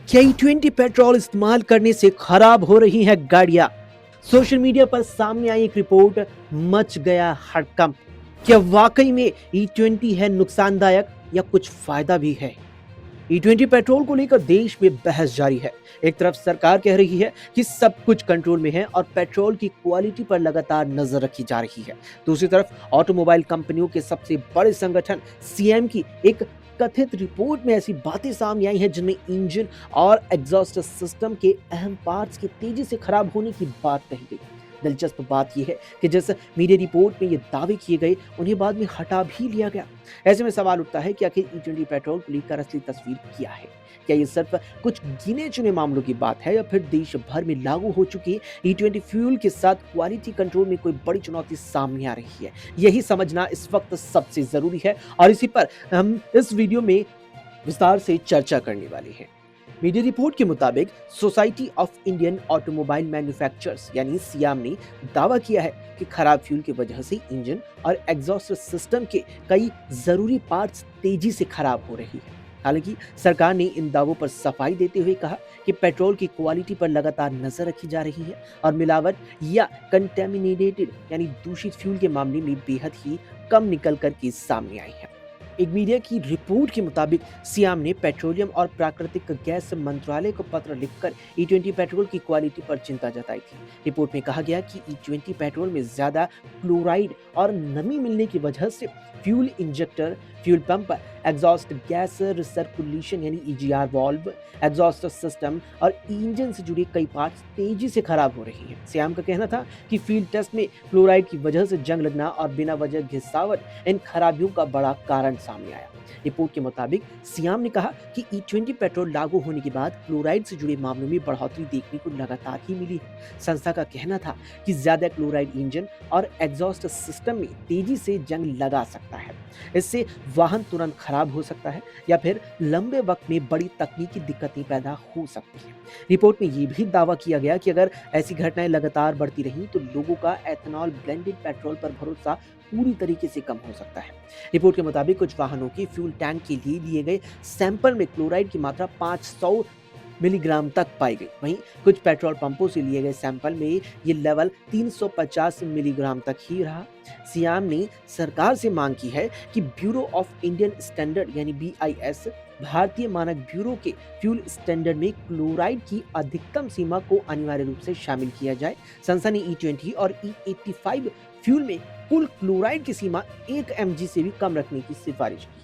क्या E20 petrol इस्तेमाल करने से खराब हो रही हैं गाड़ियां? सोशल मीडिया पर सामने आई एक रिपोर्ट, मच गया हड़कंप। क्या वाकई में E20 है नुकसानदायक या कुछ फायदा भी है? E20 पेट्रोल को लेकर देश में बहस जारी है। एक तरफ सरकार कह रही है कि सब कुछ कंट्रोल में है और पेट्रोल की क्वालिटी पर लगातार नजर रखी जा रही है। दूसरी तरफ ऑटोमोबाइल कंपनियों के सबसे बड़े संगठन सीएम की एक कथित रिपोर्ट में ऐसी बातें सामने आई हैं जिनमें इंजन और एग्जॉस्ट सिस्टम के अहम पार्ट्स के तेजी से खराब होने की बात कही गई। दिलचस्प बात यह है कि जिस मीडिया रिपोर्ट में ये दावे किए गए उन्हें बाद में हटा भी लिया गया। ऐसे में सवाल उठता है कि आखिर E20 पेट्रोल को लेकर असली तस्वीर क्या है? क्या ये सिर्फ कुछ गिने चुने मामलों की बात है या फिर देश भर में लागू हो चुकी E20 फ्यूल के साथ क्वालिटी कंट्रोल में कोई बड़ी चुनौती सामने आ रही है? यही समझना इस वक्त सबसे जरूरी है और इसी पर हम इस वीडियो में विस्तार से चर्चा करने वाले हैं। मीडिया रिपोर्ट के मुताबिक society of Indian automobile manufacturers यानी सियाम ने दावा किया है कि खराब फ्यूल की वजह से इंजन और एग्जॉस्ट सिस्टम के कई जरूरी पार्ट्स तेजी से खराब हो रही है। हालांकि सरकार ने इन दावों पर सफाई देते हुए कहा कि पेट्रोल की क्वालिटी पर लगातार नजर रखी जा रही है और मिलावट या कंटेमिनेटेड यानी दूषित फ्यूल के मामले में बेहद ही कम निकल कर के सामने आई है। एक मीडिया की रिपोर्ट के मुताबिक सियाम ने पेट्रोलियम और प्राकृतिक गैस मंत्रालय को पत्र लिखकर E20 पेट्रोल की क्वालिटी पर चिंता जताई थी। रिपोर्ट में कहा गया कि E20 पेट्रोल में ज्यादा क्लोराइड और नमी मिलने की वजह से fuel injector, fuel pump, exhaust gas recirculation यानी EGR वाल्व, एग्जॉस्ट सिस्टम और इंजन से जुड़े कई पार्ट्स तेजी से खराब हो रही हैं। सियाम का कहना था कि फील्ड टेस्ट में क्लोराइड की वजह से जंग लगना और बिना वजह घिसावट इन खराबियों का बड़ा कारण सामने आया। रिपोर्ट के मुताबिक सियाम ने कहा कि E20 पेट्रोल लागू होने के बाद क्लोराइड से जुड़े मामलों में बढ़ोतरी देखने को लगातार ही मिली है। संस्था का कहना था कि ज्यादा क्लोराइड इंजन और एग्जॉस्ट सिस्टम में तेजी से जंग लगा सकता है। इससे वाहन तुरंत खराब हो सकता है या फिर लंबे वक्त में बड़ी तकनीकी दिक्कतें पैदा हो सकती हैं। रिपोर्ट में यह भी दावा किया गया कि अगर ऐसी घटनाएं लगातार बढ़ती रहीं तो लोगों का एथेनॉल ब्लेंडेड पेट्रोल पर भरोसा पूरी तरीके से कम हो सकता है। रिपोर्ट के मुताबिक कुछ वाहनों के फ्यूल टैंक के लिए गए सैंपल में क्लोराइड की मात्रा 500 मिलीग्राम तक पाई गई। वहीं कुछ पेट्रोल पंपों से लिए गए सैंपल में ये लेवल 350 मिलीग्राम तक ही रहा। सियाम ने सरकार से मांग की है कि ब्यूरो ऑफ इंडियन स्टैंडर्ड यानी BIS भारतीय मानक ब्यूरो के फ्यूल स्टैंडर्ड में क्लोराइड की अधिकतम सीमा को अनिवार्य रूप से शामिल किया जाए। संस्था ने E20 और E85 फ्यूल में कुल क्लोराइड की सीमा 1 mg से भी कम रखने की सिफारिश की।